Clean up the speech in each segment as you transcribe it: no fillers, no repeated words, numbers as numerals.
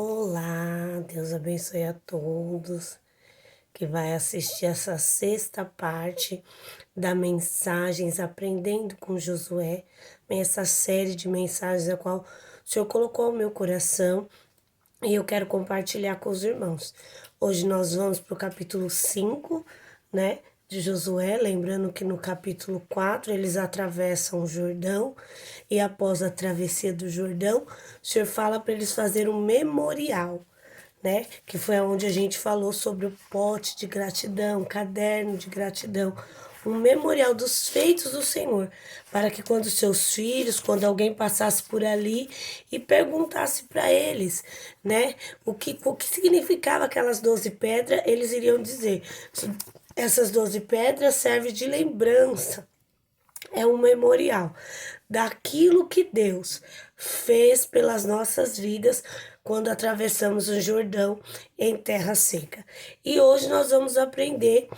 Olá, Deus abençoe a todos que vai assistir essa sexta parte da Mensagens Aprendendo com Josué, essa série de mensagens a qual o Senhor colocou ao meu coração e eu quero compartilhar com os irmãos. Hoje nós vamos para o capítulo 5, né, de Josué, lembrando que no capítulo 4 eles atravessam o Jordão e após a travessia do Jordão, o Senhor fala para eles fazerem um memorial, né? Que foi onde a gente falou sobre o pote de gratidão, caderno de gratidão, um memorial dos feitos do Senhor, para que quando seus filhos, quando alguém passasse por ali e perguntasse para eles, né, o que significava aquelas 12 pedras, eles iriam dizer: essas 12 pedras servem de lembrança, é um memorial daquilo que Deus fez pelas nossas vidas quando atravessamos o Jordão em terra seca. E hoje nós vamos aprender,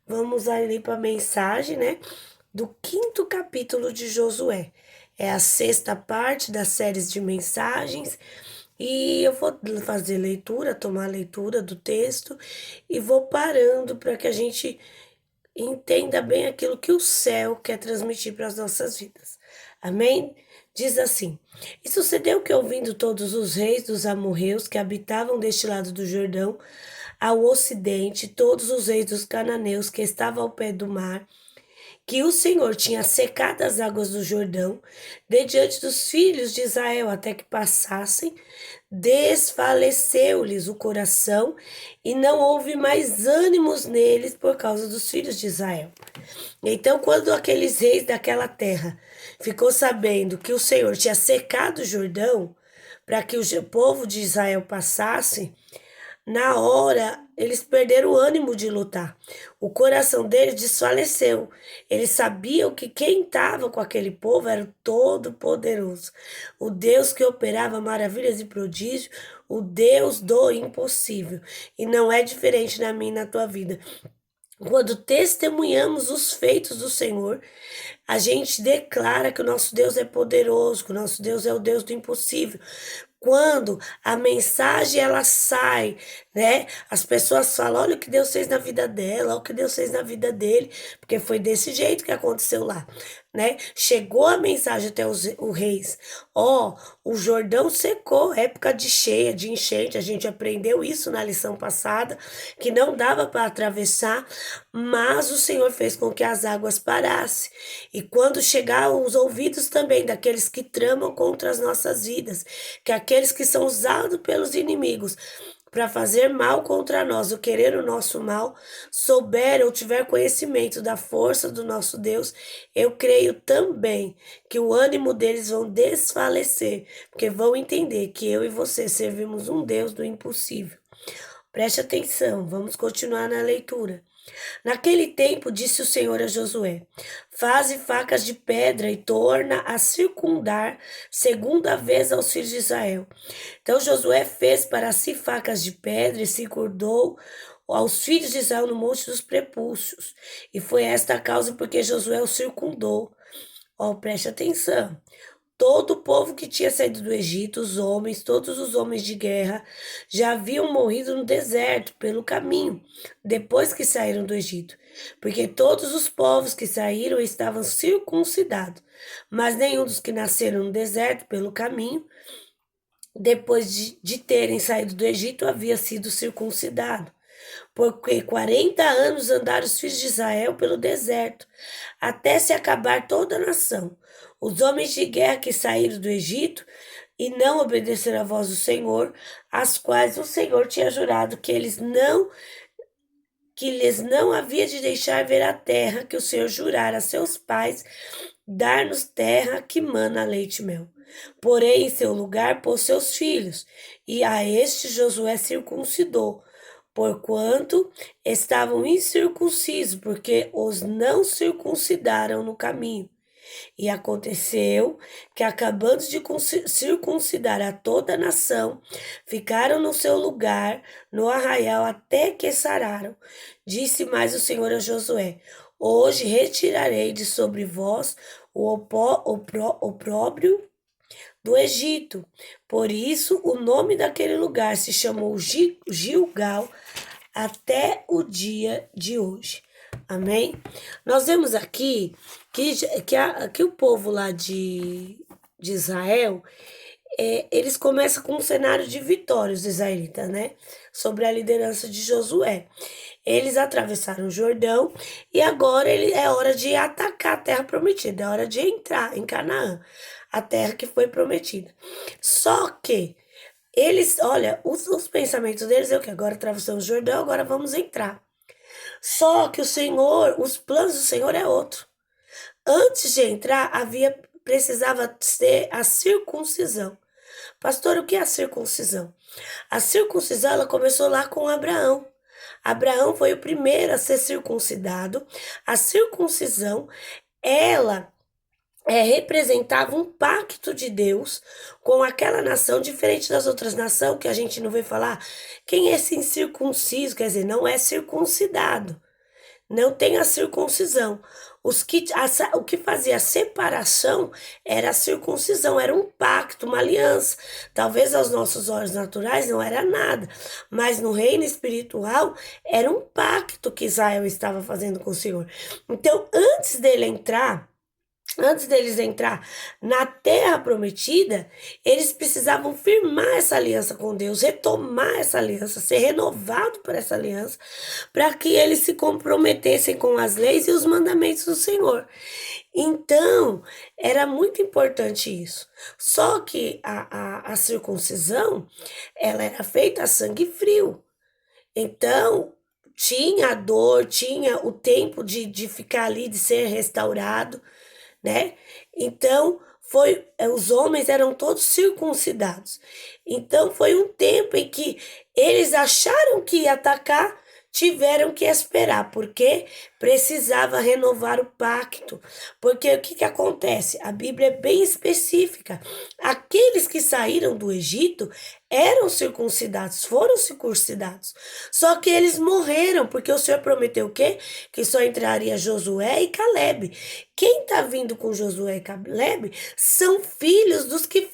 vamos ali para a mensagem, né, do quinto capítulo de Josué. É a sexta parte das séries de mensagens. E eu vou fazer leitura, tomar leitura do texto e vou parando para que a gente entenda bem aquilo que o céu quer transmitir para as nossas vidas. Amém? Diz assim: E sucedeu que, ouvindo todos os reis dos amorreus que habitavam deste lado do Jordão, ao ocidente, todos os reis dos cananeus que estavam ao pé do mar, que o Senhor tinha secado as águas do Jordão, de diante dos filhos de Israel, até que passassem, desfaleceu-lhes o coração, e não houve mais ânimos neles por causa dos filhos de Israel. Então, quando aqueles reis daquela terra ficou sabendo que o Senhor tinha secado o Jordão para que o povo de Israel passasse, na hora eles perderam o ânimo de lutar. O coração deles desfaleceu. Eles sabiam que quem estava com aquele povo era o Todo-Poderoso, o Deus que operava maravilhas e prodígios, o Deus do impossível. E não é diferente na minha e na tua vida. Quando testemunhamos os feitos do Senhor, a gente declara que o nosso Deus é poderoso, que o nosso Deus é o Deus do impossível. Quando a mensagem ela sai, né? As pessoas falam: olha o que Deus fez na vida dela, olha o que Deus fez na vida dele, porque foi desse jeito que aconteceu lá, né? Chegou a mensagem até os reis: ó, o Jordão secou, época de cheia, de enchente, a gente aprendeu isso na lição passada, que não dava para atravessar, mas o Senhor fez com que as águas parassem. E quando chegar aos ouvidos também daqueles que tramam contra as nossas vidas, que aqueles que são usados pelos inimigos para fazer mal contra nós, ou querer o nosso mal, souber ou tiver conhecimento da força do nosso Deus, eu creio também que o ânimo deles vão desfalecer, porque vão entender que eu e você servimos um Deus do impossível. Preste atenção, vamos continuar na leitura. Naquele tempo, disse o Senhor a Josué: Faze facas de pedra e torna a circundar segunda vez aos filhos de Israel. Então Josué fez para si facas de pedra e circundou aos filhos de Israel no monte dos prepúcios. E foi esta a causa porque Josué o circundou. Ó, preste atenção. Todo o povo que tinha saído do Egito, os homens, todos os homens de guerra, já haviam morrido no deserto, pelo caminho, depois que saíram do Egito. Porque todos os povos que saíram estavam circuncidados, mas nenhum dos que nasceram no deserto, pelo caminho, depois de terem saído do Egito, havia sido circuncidado. Porque 40 anos andaram os filhos de Israel pelo deserto, até se acabar toda a nação. Os homens de guerra que saíram do Egito e não obedeceram à voz do Senhor, as quais o Senhor tinha jurado que lhes não havia de deixar ver a terra que o Senhor jurara a seus pais, dar-nos terra que mana leite e mel. Porém, em seu lugar pôs seus filhos, e a este Josué circuncidou, porquanto estavam incircuncisos, porque os não circuncidaram no caminho. E aconteceu que, acabando de circuncidar a toda a nação, ficaram no seu lugar, no arraial, até que sararam. Disse mais o Senhor a Josué: Hoje retirarei de sobre vós o opróbrio do Egito. Por isso, o nome daquele lugar se chamou Gilgal até o dia de hoje. Amém? Nós vemos aqui que o povo lá de Israel, eles começam com um cenário de vitória, os israelitas, né? Sobre a liderança de Josué. Eles atravessaram o Jordão e agora é hora de atacar a terra prometida, é hora de entrar em Canaã, a terra que foi prometida. Só que eles, olha, os pensamentos deles é o que? Agora atravessamos o Jordão, agora vamos entrar. Só que o Senhor, os planos do Senhor é outro. Antes de entrar, precisava ser a circuncisão. Pastor, o que é a circuncisão? A circuncisão, ela começou lá com Abraão. Abraão foi o primeiro a ser circuncidado. A circuncisão, ela representava um pacto de Deus com aquela nação, diferente das outras nações, que a gente não vê falar. Quem é esse incircunciso? Quer dizer, não é circuncidado. Não tem a circuncisão. O que fazia a separação era a circuncisão, era um pacto, uma aliança. Talvez aos nossos olhos naturais não era nada, mas no reino espiritual era um pacto que Israel estava fazendo com o Senhor. Então, antes deles entrar na terra prometida, eles precisavam firmar essa aliança com Deus, retomar essa aliança, ser renovado por essa aliança, para que eles se comprometessem com as leis e os mandamentos do Senhor. Então, era muito importante isso. Só que a circuncisão, ela era feita a sangue frio. Então, tinha a dor, tinha o tempo de ficar ali, de ser restaurado, né? Então, os homens eram todos circuncidados. Então, foi um tempo em que eles acharam que ia atacar, tiveram que esperar, porque precisava renovar o pacto. Porque o que acontece? A Bíblia é bem específica. Aqueles que saíram do Egito eram circuncidados, foram circuncidados. Só que eles morreram, porque o Senhor prometeu o quê? Que só entraria Josué e Caleb. Quem está vindo com Josué e Caleb são filhos dos que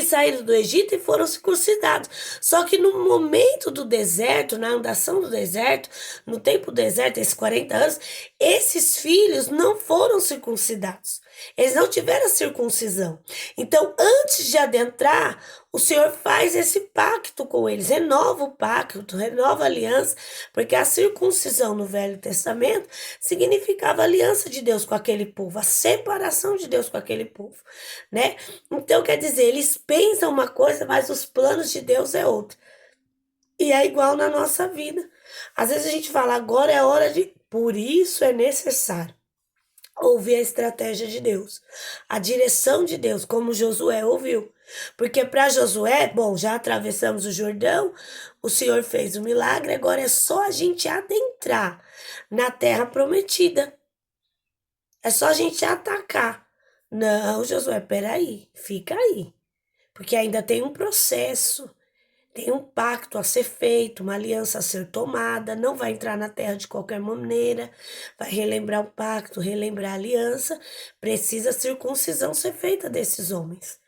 saíram do Egito e foram circuncidados. Só que no momento do deserto, na andação do deserto, no tempo do deserto, esses 40 anos, esses filhos não foram circuncidados. Eles não tiveram a circuncisão. Então, antes de adentrar, o Senhor faz esse pacto com eles, renova o pacto, renova a aliança, porque a circuncisão no Velho Testamento significava a aliança de Deus com aquele povo, a separação de Deus com aquele povo, né? Então, quer dizer, eles pensam uma coisa, mas os planos de Deus é outra. E é igual na nossa vida. Às vezes a gente fala, agora é hora de... Por isso é necessário ouvir a estratégia de Deus, a direção de Deus, como Josué ouviu. Porque para Josué, bom, já atravessamos o Jordão, o Senhor fez o milagre, agora é só a gente adentrar na terra prometida. É só a gente atacar. Não, Josué, peraí, fica aí. Porque ainda tem um processo, tem um pacto a ser feito, uma aliança a ser tomada, não vai entrar na terra de qualquer maneira, vai relembrar o pacto, relembrar a aliança, precisa a circuncisão ser feita desses homens.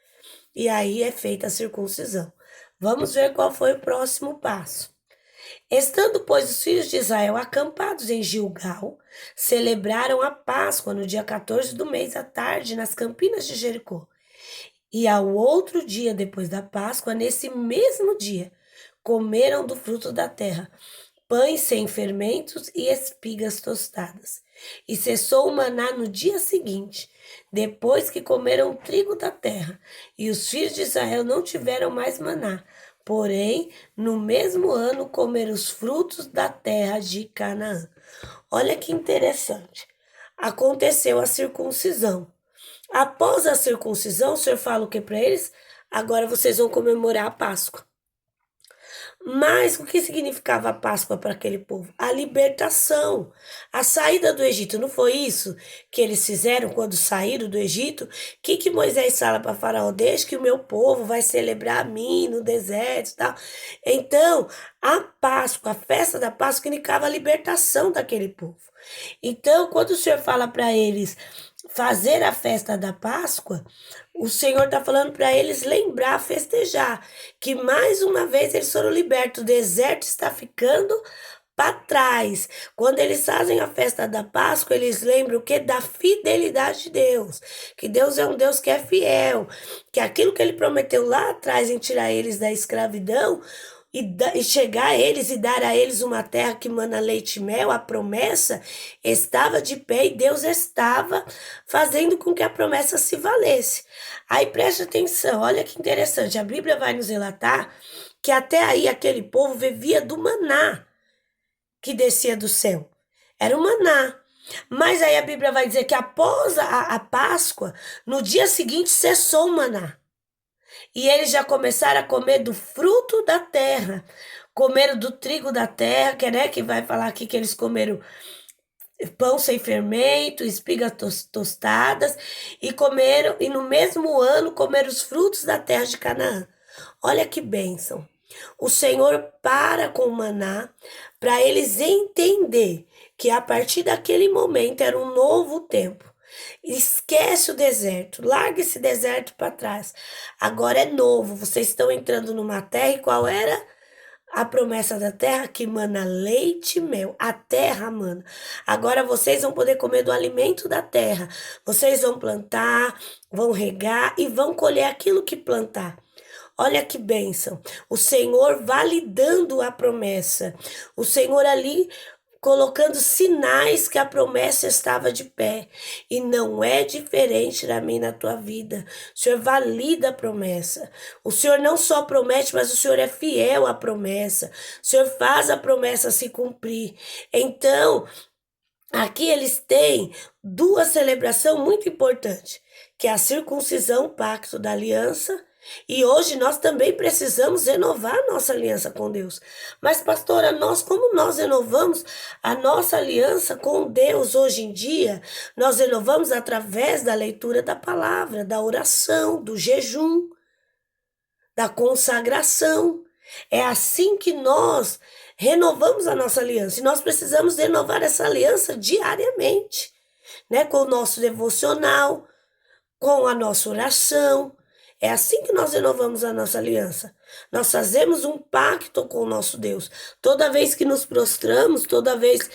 E aí é feita a circuncisão. Vamos ver qual foi o próximo passo. Estando, pois, os filhos de Israel acampados em Gilgal, celebraram a Páscoa no dia 14 do mês à tarde, nas campinas de Jericó. E ao outro dia, depois da Páscoa, nesse mesmo dia, comeram do fruto da terra, pães sem fermentos e espigas tostadas. E cessou o maná no dia seguinte, depois que comeram o trigo da terra. E os filhos de Israel não tiveram mais maná, porém, no mesmo ano comeram os frutos da terra de Canaã. Olha que interessante. Aconteceu a circuncisão. Após a circuncisão, o Senhor fala o que para eles? Agora vocês vão comemorar a Páscoa. Mas o que significava a Páscoa para aquele povo? A libertação, a saída do Egito. Não foi isso que eles fizeram quando saíram do Egito? O que Moisés fala para Faraó? Deixa que o meu povo vai celebrar a mim no deserto e tal. Então, a Páscoa, a festa da Páscoa, indicava a libertação daquele povo. Então, quando o Senhor fala para eles, fazer a festa da Páscoa, o Senhor está falando para eles lembrar, festejar, que mais uma vez eles foram libertos. O deserto está ficando para trás. Quando eles fazem a festa da Páscoa, eles lembram o que? Da fidelidade de Deus. Que Deus é um Deus que é fiel. Que aquilo que ele prometeu lá atrás em tirar eles da escravidão, e chegar a eles e dar a eles uma terra que mana leite e mel, a promessa estava de pé e Deus estava fazendo com que a promessa se valesse. Aí preste atenção, olha que interessante, a Bíblia vai nos relatar que até aí aquele povo vivia do maná que descia do céu. Era o maná. Mas aí a Bíblia vai dizer que após a Páscoa, no dia seguinte cessou o maná. E eles já começaram a comer do fruto da terra, comeram do trigo da terra, que, né, que vai falar aqui que eles comeram pão sem fermento, espigas tostadas, e comeram, e no mesmo ano comeram os frutos da terra de Canaã. Olha que bênção. O Senhor para com o maná para eles entender que a partir daquele momento era um novo tempo. Esquece o deserto, larga esse deserto para trás. Agora é novo, vocês estão entrando numa terra e qual era a promessa da terra? Que mana leite e mel. A terra mana. Agora vocês vão poder comer do alimento da terra. Vocês vão plantar, vão regar e vão colher aquilo que plantar. Olha que bênção. O Senhor validando a promessa. O Senhor ali colocando sinais que a promessa estava de pé. E não é diferente na minha e na tua vida. O Senhor valida a promessa. O Senhor não só promete, mas o Senhor é fiel à promessa. O Senhor faz a promessa se cumprir. Então, aqui eles têm duas celebrações muito importantes, que é a circuncisão, o pacto da aliança. E hoje nós também precisamos renovar a nossa aliança com Deus. Mas, pastora, como nós renovamos a nossa aliança com Deus hoje em dia? Nós renovamos através da leitura da palavra, da oração, do jejum, da consagração. É assim que nós renovamos a nossa aliança. E nós precisamos renovar essa aliança diariamente, né? Com o nosso devocional, com a nossa oração. É assim que nós renovamos a nossa aliança. Nós fazemos um pacto com o nosso Deus. Toda vez que nos prostramos, toda vez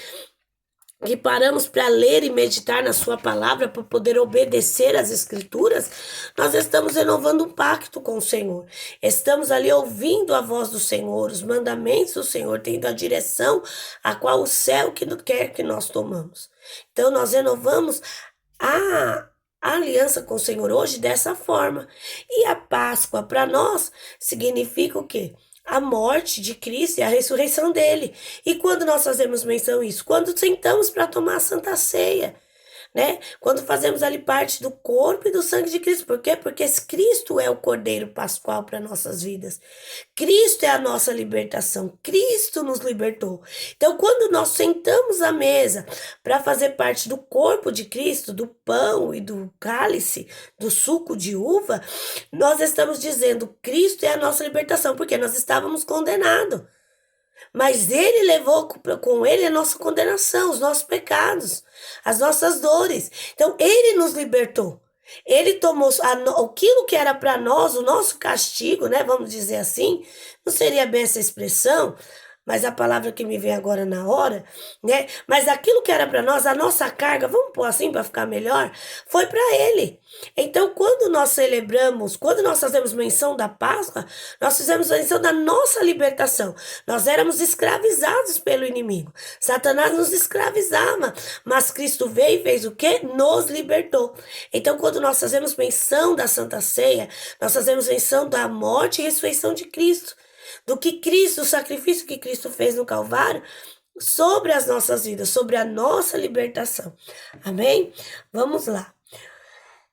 que paramos para ler e meditar na sua palavra, para poder obedecer às escrituras, nós estamos renovando um pacto com o Senhor. Estamos ali ouvindo a voz do Senhor, os mandamentos do Senhor, tendo a direção a qual o céu quer que nós tomamos. Então, nós renovamos a aliança com o Senhor hoje dessa forma. E a Páscoa para nós significa o quê? A morte de Cristo e a ressurreição dele. E quando nós fazemos menção a isso? Quando sentamos para tomar a Santa Ceia, né? Quando fazemos ali parte do corpo e do sangue de Cristo. Por quê? Porque Cristo é o Cordeiro Pascual para nossas vidas. Cristo é a nossa libertação. Cristo nos libertou. Então, quando nós sentamos à mesa para fazer parte do corpo de Cristo, do pão e do cálice, do suco de uva, nós estamos dizendo: Cristo é a nossa libertação, porque nós estávamos condenados. Mas ele levou com ele a nossa condenação, os nossos pecados, as nossas dores. Então, ele nos libertou. Ele tomou aquilo que era para nós, o nosso castigo, né? Vamos dizer assim. Não seria bem essa expressão, mas a palavra que me vem agora na hora, né? Mas aquilo que era para nós, a nossa carga, vamos pôr assim para ficar melhor, foi para ele. Então, quando nós celebramos, quando nós fazemos menção da Páscoa, nós fizemos menção da nossa libertação. Nós éramos escravizados pelo inimigo. Satanás nos escravizava, mas Cristo veio e fez o quê? Nos libertou. Então, quando nós fazemos menção da Santa Ceia, nós fazemos menção da morte e ressurreição de Cristo. Do que Cristo, o sacrifício que Cristo fez no Calvário, sobre as nossas vidas, sobre a nossa libertação. Amém? Vamos lá.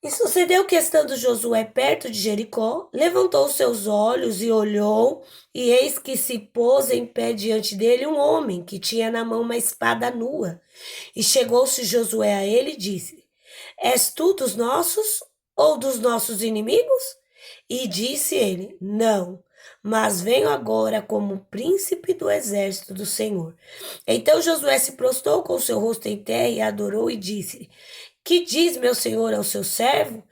E sucedeu que, estando Josué perto de Jericó, levantou seus olhos e olhou, e eis que se pôs em pé diante dele um homem que tinha na mão uma espada nua. E chegou-se Josué a ele e disse: És tu dos nossos ou dos nossos inimigos? E disse ele: Não, mas venho agora como príncipe do exército do Senhor. Então Josué se prostrou com o seu rosto em terra e adorou e disse: Que diz meu senhor ao seu servo?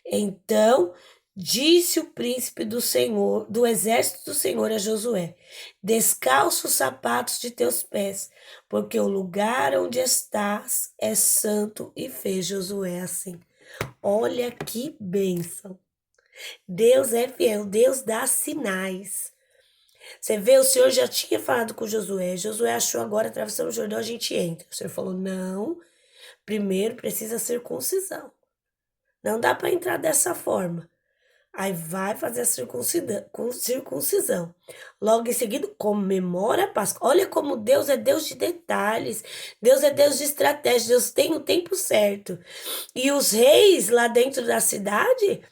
Então disse o príncipe do Senhor, do exército do Senhor a Josué: Descalça os sapatos de teus pés, porque o lugar onde estás é santo. E fez Josué assim. Olha que bênção. Deus é fiel, Deus dá sinais. Você vê, o Senhor já tinha falado com Josué. Josué achou agora, atravessando o Jordão, a gente entra. O Senhor falou: não, primeiro precisa circuncisão. Não dá para entrar dessa forma. Aí vai fazer a circuncisão. Logo em seguida, comemora a Páscoa. Olha como Deus é Deus de detalhes. Deus é Deus de estratégia. Deus tem o tempo certo. E os reis lá dentro da cidade,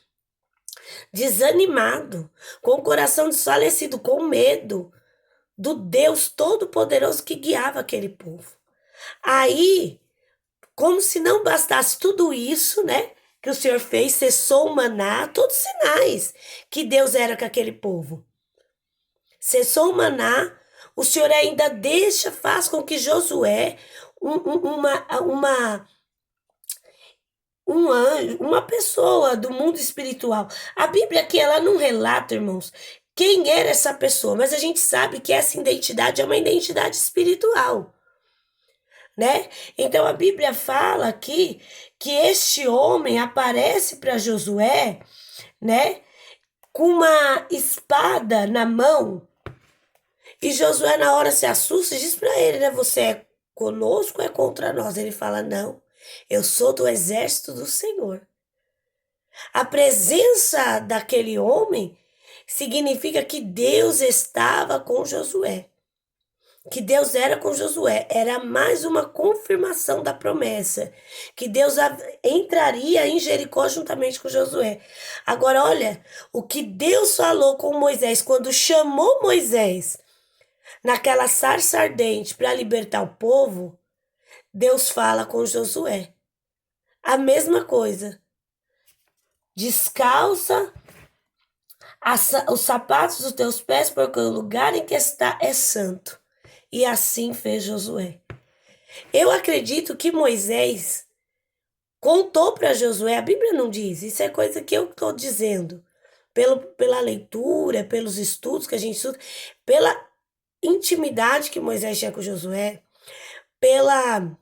desanimado, com o coração desfalecido, com medo do Deus Todo-Poderoso que guiava aquele povo. Aí, como se não bastasse tudo isso, né? Que o Senhor fez, cessou o maná, todos sinais que Deus era com aquele povo. Cessou o maná, o Senhor ainda faz com que Josué, um anjo, uma pessoa do mundo espiritual. A Bíblia aqui, ela não relata, irmãos, quem era essa pessoa, mas a gente sabe que essa identidade é uma identidade espiritual, né? Então a Bíblia fala aqui que este homem aparece para Josué, né, com uma espada na mão. E Josué na hora se assusta e diz para ele, né, você é conosco ou é contra nós? Ele fala, não, eu sou do exército do Senhor. A presença daquele homem significa que Deus estava com Josué. Que Deus era com Josué, era mais uma confirmação da promessa, que Deus entraria em Jericó juntamente com Josué. Agora, olha, o que Deus falou com Moisés, quando chamou Moisés naquela sarça ardente para libertar o povo, Deus fala com Josué. A mesma coisa. Descalça os sapatos dos teus pés, porque o lugar em que está é santo. E assim fez Josué. Eu acredito que Moisés contou para Josué, a Bíblia não diz, isso é coisa que eu estou dizendo, pela leitura, pelos estudos que a gente estuda, pela intimidade que Moisés tinha com Josué, pela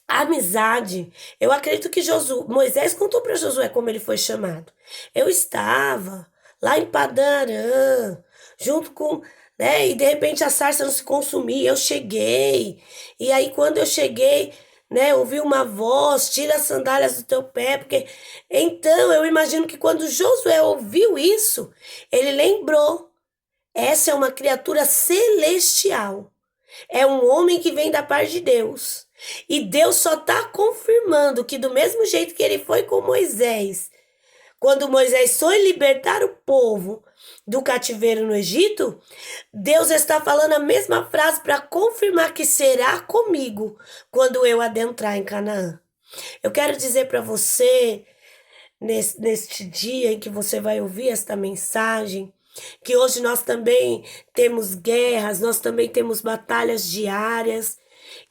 amizade. Eu acredito que Moisés contou para Josué como ele foi chamado. Eu estava lá em Padarã, junto com, né, e de repente a sarça não se consumia, eu cheguei, e aí quando eu cheguei, né, ouvi uma voz, tira as sandálias do teu pé, porque, então eu imagino que quando Josué ouviu isso, ele lembrou, essa é uma criatura celestial, é um homem que vem da parte de Deus, e Deus só está confirmando que do mesmo jeito que ele foi com Moisés, quando Moisés foi libertar o povo do cativeiro no Egito, Deus está falando a mesma frase para confirmar que será comigo quando eu adentrar em Canaã. Eu quero dizer para você, neste dia em que você vai ouvir esta mensagem, que hoje nós também temos guerras, nós também temos batalhas diárias,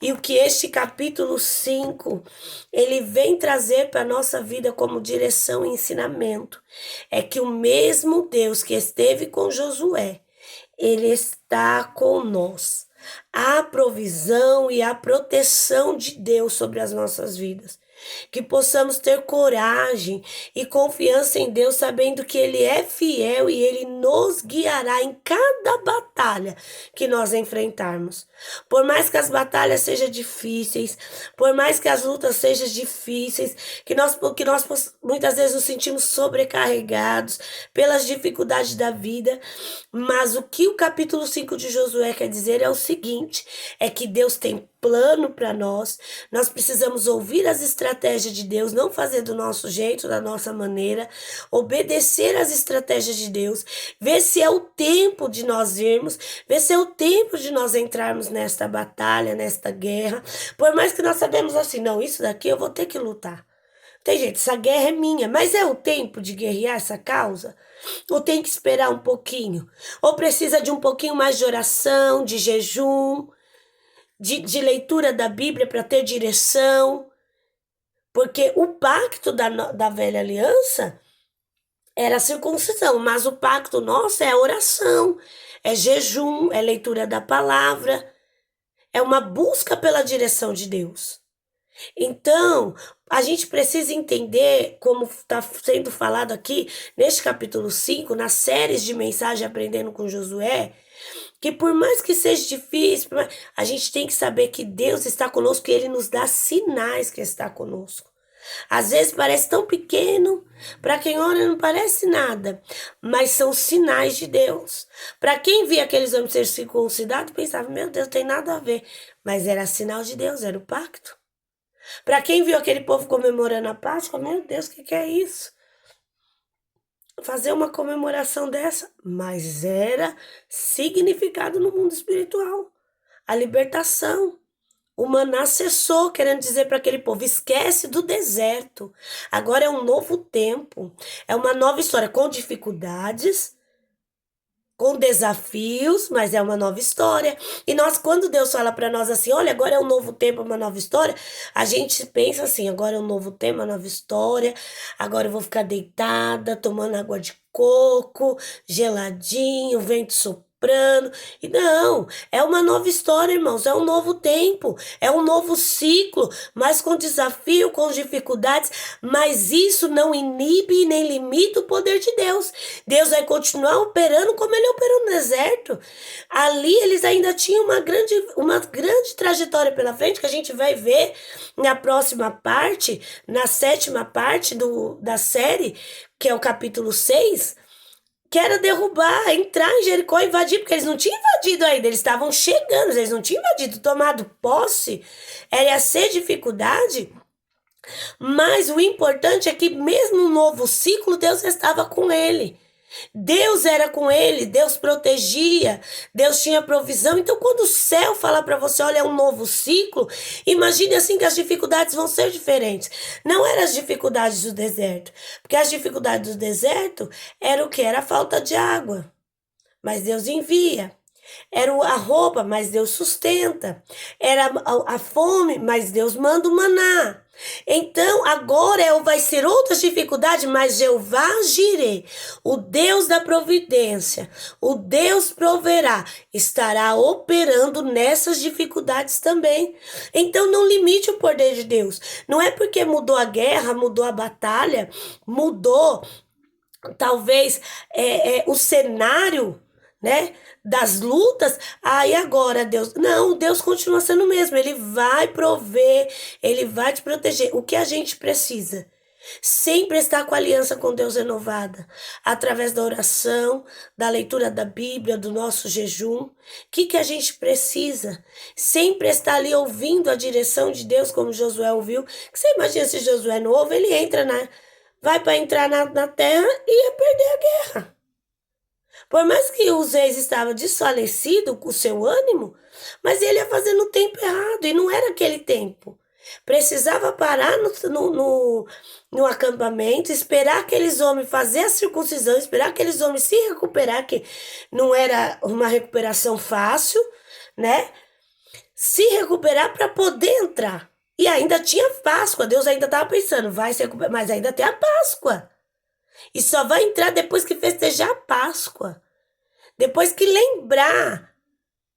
e o que este capítulo 5, ele vem trazer para a nossa vida como direção e ensinamento, é que o mesmo Deus que esteve com Josué, ele está com nós. A provisão e a proteção de Deus sobre as nossas vidas. Que possamos ter coragem e confiança em Deus, sabendo que Ele é fiel e Ele nos guiará em cada batalha que nós enfrentarmos. Por mais que as batalhas sejam difíceis, por mais que as lutas sejam difíceis, que nós muitas vezes nos sentimos sobrecarregados pelas dificuldades da vida, mas o que o capítulo 5 de Josué quer dizer é o seguinte, é que Deus tem plano para nós precisamos ouvir as estratégias de Deus, não fazer do nosso jeito, da nossa maneira, obedecer às estratégias de Deus, ver se é o tempo de nós irmos, ver se é o tempo de nós entrarmos nesta batalha, nesta guerra, por mais que nós sabemos assim, não, isso daqui eu vou ter que lutar. Tem jeito, essa guerra é minha, mas é o tempo de guerrear essa causa? Ou tem que esperar um pouquinho? Ou precisa de um pouquinho mais de oração, de jejum, de leitura da Bíblia para ter direção? Porque o pacto da velha aliança era a circuncisão, mas o pacto nosso é a oração, é jejum, é leitura da palavra, é uma busca pela direção de Deus. Então, a gente precisa entender, como está sendo falado aqui neste capítulo 5, nas séries de mensagem Aprendendo com Josué, que por mais que seja difícil, a gente tem que saber que Deus está conosco e Ele nos dá sinais que está conosco. Às vezes parece tão pequeno, para quem ora não parece nada, mas são sinais de Deus. Para quem via aqueles homens ser circuncidados, pensava, meu Deus, tem nada a ver. Mas era sinal de Deus, era o pacto. Para quem viu aquele povo comemorando a Páscoa, meu Deus, o que é isso? Fazer uma comemoração dessa, mas era significado no mundo espiritual. A libertação. O maná cessou, querendo dizer para aquele povo: esquece do deserto. Agora é um novo tempo, é uma nova história, com dificuldades, com desafios, mas é uma nova história. E nós, quando Deus fala para nós assim, olha, agora é um novo tempo, uma nova história, a gente pensa assim, agora é um novo tempo, uma nova história, agora eu vou ficar deitada, tomando água de coco, geladinho, vento soprando. E não, é uma nova história, irmãos, é um novo tempo, é um novo ciclo, mas com desafio, com dificuldades, mas isso não inibe nem limita o poder de Deus. Deus vai continuar operando como ele operou no deserto. Ali eles ainda tinham uma grande trajetória pela frente, que a gente vai ver na próxima parte, na 7ª parte da série, que é o capítulo 6, que era derrubar, entrar em Jericó e invadir, porque eles não tinham invadido ainda, eles estavam chegando, eles não tinham invadido, tomado posse, ia ser dificuldade, mas o importante é que mesmo no novo ciclo, Deus estava com ele. Deus era com ele, Deus protegia, Deus tinha provisão. Então, quando o céu fala para você, olha, é um novo ciclo, imagine assim que as dificuldades vão ser diferentes. Não eram as dificuldades do deserto, porque as dificuldades do deserto era o que? Era a falta de água, mas Deus envia. Era a roupa, mas Deus sustenta. Era a fome, mas Deus manda o maná. Então, agora vai ser outras dificuldades, mas Jeová Jireh, o Deus da providência, o Deus proverá, estará operando nessas dificuldades também. Então, não limite o poder de Deus. Não é porque mudou a guerra, mudou a batalha, mudou talvez o cenário, né, das lutas, aí agora Deus, não, Deus continua sendo o mesmo, ele vai prover, ele vai te proteger. O que a gente precisa? Sempre estar com a aliança com Deus renovada, através da oração, da leitura da Bíblia, do nosso jejum. O que a gente precisa? Sempre estar ali ouvindo a direção de Deus, como Josué ouviu. Você imagina se Josué não ouve, ele vai para entrar na terra e ia perder a guerra. Por mais que os reis estavam desfalecidos com o seu ânimo, mas ele ia fazer no tempo errado, e não era aquele tempo. Precisava parar no acampamento, esperar aqueles homens fazer a circuncisão, esperar aqueles homens se recuperar, que não era uma recuperação fácil, né? Se recuperar para poder entrar. E ainda tinha Páscoa, Deus ainda estava pensando, vai se recuperar, mas ainda tem a Páscoa. E só vai entrar depois que festejar a Páscoa. Depois que lembrar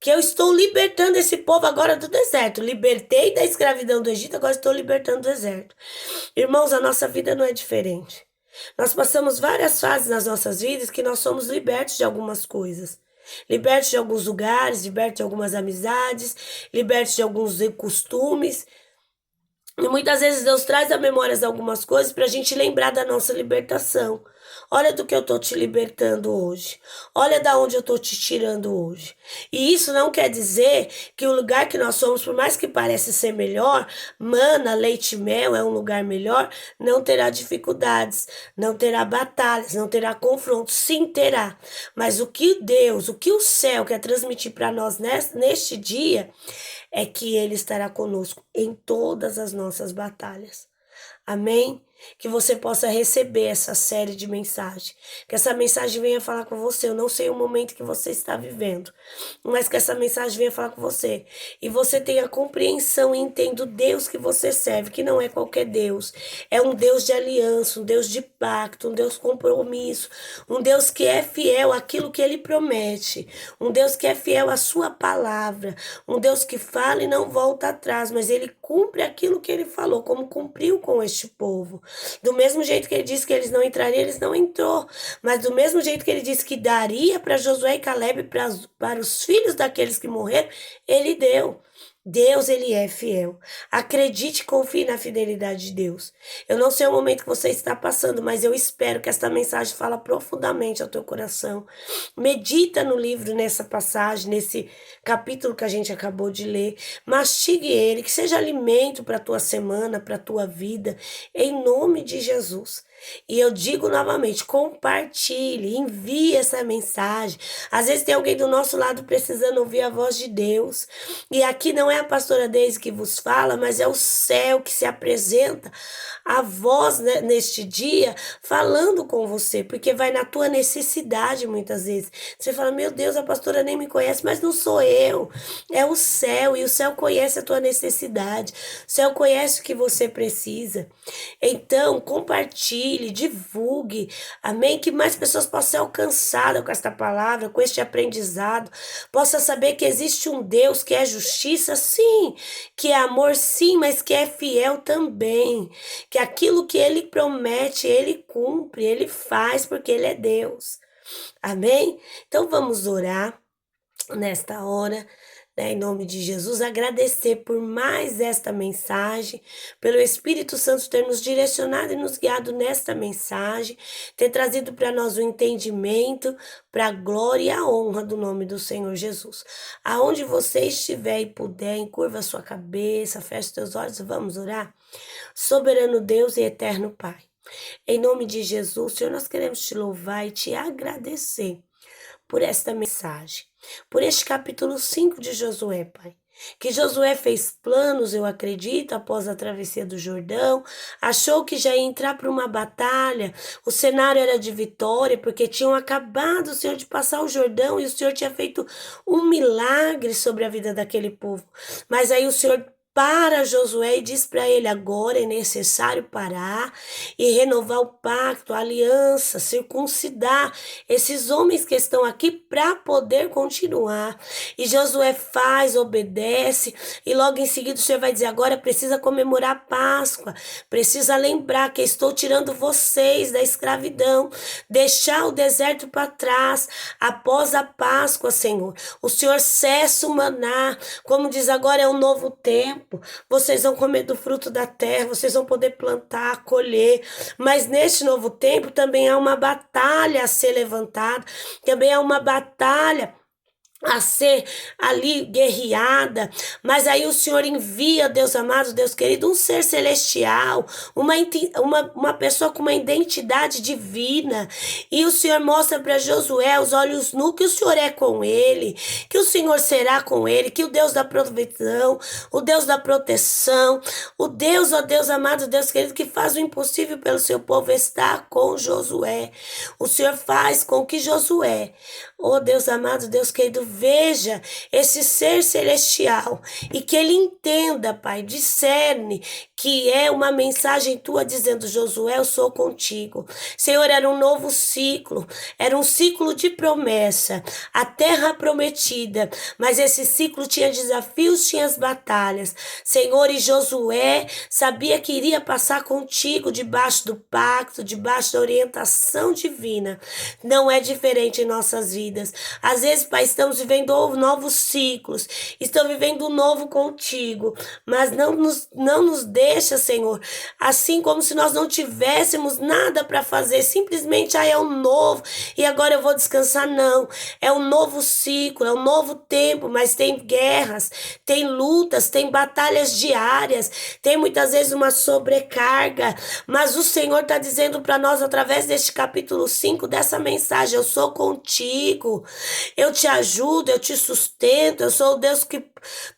que eu estou libertando esse povo agora do deserto. Libertei da escravidão do Egito, agora estou libertando do deserto. Irmãos, a nossa vida não é diferente. Nós passamos várias fases nas nossas vidas que nós somos libertos de algumas coisas. Libertos de alguns lugares, libertos de algumas amizades, libertos de alguns costumes. E muitas vezes Deus traz à memória algumas coisas para a gente lembrar da nossa libertação. Olha do que eu estou te libertando hoje. Olha da onde eu estou te tirando hoje. E isso não quer dizer que o lugar que nós somos, por mais que pareça ser melhor, mana, leite e mel é um lugar melhor, não terá dificuldades, não terá batalhas, não terá confrontos. Sim, terá. Mas o que Deus, o que o céu quer transmitir para nós neste dia é que Ele estará conosco em todas as nossas batalhas. Amém? que você possa receber essa série de mensagens. Que essa mensagem venha falar com você. Eu não sei o momento que você está vivendo, mas que essa mensagem venha falar com você. E você tenha compreensão e entenda o Deus que você serve, que não é qualquer Deus. É um Deus de aliança, um Deus de pacto, um Deus de compromisso, um Deus que é fiel àquilo que Ele promete, um Deus que é fiel à sua palavra, um Deus que fala e não volta atrás, mas Ele cumpre aquilo que Ele falou, como cumpriu com este povo. Do mesmo jeito que Ele disse que eles não entrariam, eles não entrou. Mas do mesmo jeito que Ele disse que daria para Josué e Calebe, para os filhos daqueles que morreram, Ele deu. Deus, Ele é fiel. Acredite e confie na fidelidade de Deus. Eu não sei o momento que você está passando, mas eu espero que esta mensagem fale profundamente ao teu coração. Medita no livro, nessa passagem, nesse capítulo que a gente acabou de ler. Mastigue ele, que seja alimento para a tua semana, para a tua vida, em nome de Jesus. E eu digo novamente, compartilhe, envie essa mensagem. Às vezes tem alguém do nosso lado precisando ouvir a voz de Deus. E aqui não é a pastora Deise que vos fala, mas é o céu que se apresenta, a voz, né, neste dia, falando com você, porque vai na tua necessidade muitas vezes. Você fala, meu Deus, a pastora nem me conhece, mas não sou eu. É o céu, e o céu conhece a tua necessidade. O céu conhece o que você precisa. Então, compartilhe, divulgue, amém? Que mais pessoas possam ser alcançadas com esta palavra, com este aprendizado, possa saber que existe um Deus que é justiça, sim, que é amor, sim, mas que é fiel também, que aquilo que Ele promete, Ele cumpre, Ele faz, porque Ele é Deus, amém? Então, vamos orar nesta hora, né, em nome de Jesus, agradecer por mais esta mensagem, pelo Espírito Santo ter nos direcionado e nos guiado nesta mensagem, ter trazido para nós o entendimento, para a glória e a honra do nome do Senhor Jesus. Aonde você estiver e puder, encurva a sua cabeça, feche seus olhos, vamos orar? Soberano Deus e eterno Pai, em nome de Jesus, Senhor, nós queremos te louvar e te agradecer por esta mensagem, por este capítulo 5 de Josué, Pai. Que Josué fez planos, eu acredito, após a travessia do Jordão, achou que já ia entrar para uma batalha, o cenário era de vitória, porque tinham acabado, o Senhor, de passar o Jordão e o Senhor tinha feito um milagre sobre a vida daquele povo. Mas aí o Senhor para Josué e diz para ele, agora é necessário parar e renovar o pacto, a aliança, circuncidar esses homens que estão aqui para poder continuar. E Josué faz, obedece, e logo em seguida o Senhor vai dizer, agora precisa comemorar a Páscoa, precisa lembrar que estou tirando vocês da escravidão, deixar o deserto para trás, após a Páscoa, Senhor. O Senhor cessa o maná, como diz agora, é um novo tempo. Vocês vão comer do fruto da terra, vocês vão poder plantar, colher, mas neste novo tempo também há uma batalha a ser levantada, também há uma batalha a ser ali guerreada, mas aí o Senhor envia, Deus amado, Deus querido, um ser celestial, uma pessoa com uma identidade divina, e o Senhor mostra para Josué, os olhos nus, que o Senhor é com ele, que o Senhor será com ele, que o Deus da provisão, o Deus da proteção, o Deus, ó Deus amado, Deus querido, que faz o impossível pelo seu povo, está com Josué. O Senhor faz com que Josué, ó Deus amado, Deus querido, veja esse ser celestial e que ele entenda, Pai, discerne que é uma mensagem tua dizendo, Josué, eu sou contigo. Senhor, era um novo ciclo, era um ciclo de promessa, a terra prometida, mas esse ciclo tinha desafios, tinha as batalhas. Senhor, e Josué sabia que iria passar contigo debaixo do pacto, debaixo da orientação divina. Não é diferente em nossas vidas. Às vezes, Pai, estamos vivendo novos ciclos, estamos vivendo um novo contigo, mas não nos deixa, Senhor, assim como se nós não tivéssemos nada para fazer, simplesmente, é um novo, e agora eu vou descansar, não, é um novo ciclo, é um novo tempo, mas tem guerras, tem lutas, tem batalhas diárias, tem muitas vezes uma sobrecarga, mas o Senhor está dizendo para nós, através deste capítulo 5, dessa mensagem, eu sou contigo, contigo, eu te ajudo, eu te sustento, eu sou o Deus que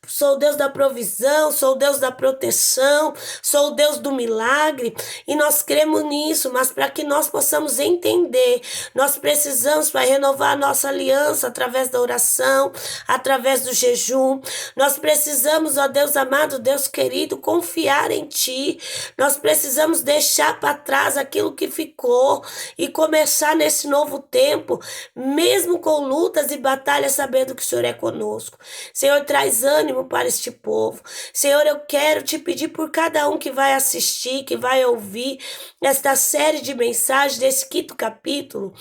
sou o Deus da provisão, sou o Deus da proteção, sou o Deus do milagre, e nós cremos nisso, mas para que nós possamos entender, nós precisamos, Pai, renovar a nossa aliança através da oração, através do jejum. Nós precisamos, ó Deus amado, Deus querido, confiar em Ti. Nós precisamos deixar para trás aquilo que ficou e começar nesse novo tempo, mesmo com lutas e batalhas, sabendo que o Senhor é conosco. Senhor, traz ânimo para este povo. Senhor, eu quero te pedir por cada um que vai assistir, que vai ouvir esta série de mensagens desse quinto capítulo,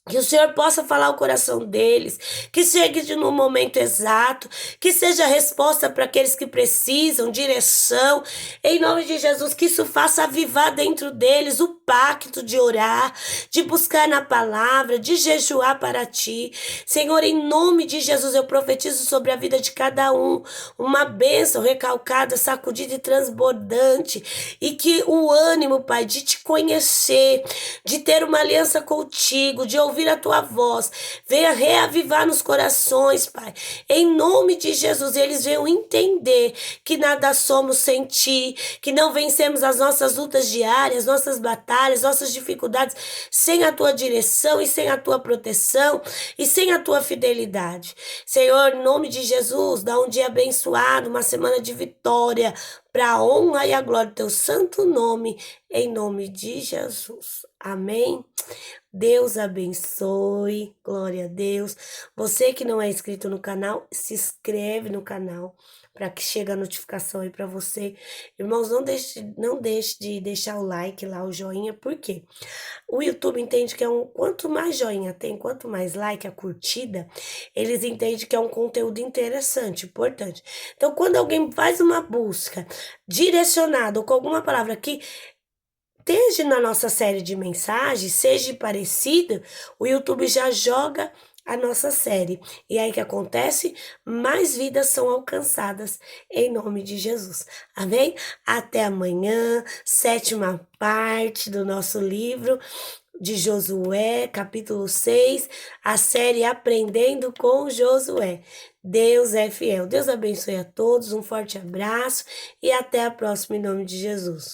que o Senhor possa falar o coração deles, que chegue no momento exato, que seja a resposta para aqueles que precisam, direção, em nome de Jesus, que isso faça avivar dentro deles o pacto de orar, de buscar na palavra, de jejuar para Ti. Senhor, em nome de Jesus, eu profetizo sobre a vida de cada um, uma bênção recalcada, sacudida e transbordante, e que o ânimo, Pai, de Te conhecer, de ter uma aliança contigo, de ouvir a Tua voz, venha reavivar nos corações, Pai, em nome de Jesus, eles venham entender que nada somos sem Ti, que não vencemos as nossas lutas diárias, nossas batalhas, nossas dificuldades, sem a Tua direção e sem a Tua proteção e sem a Tua fidelidade. Senhor, em nome de Jesus, dá um dia abençoado, uma semana de vitória, para a honra e a glória do Teu santo nome, em nome de Jesus. Amém? Deus abençoe, glória a Deus. Você que não é inscrito no canal, se inscreve no canal para que chegue a notificação aí para você. Irmãos, não deixe de deixar o like lá, o joinha, por quê? O YouTube entende que quanto mais joinha tem, quanto mais like, a curtida, eles entendem que é um conteúdo interessante, importante. Então, quando alguém faz uma busca direcionada ou com alguma palavra que esteja na nossa série de mensagens, seja parecida, o YouTube já joga a nossa série. E aí o que acontece? Mais vidas são alcançadas em nome de Jesus. Amém? Até amanhã, 7ª parte do nosso livro de Josué, capítulo 6, a série Aprendendo com Josué. Deus é fiel. Deus abençoe a todos, um forte abraço e até a próxima em nome de Jesus.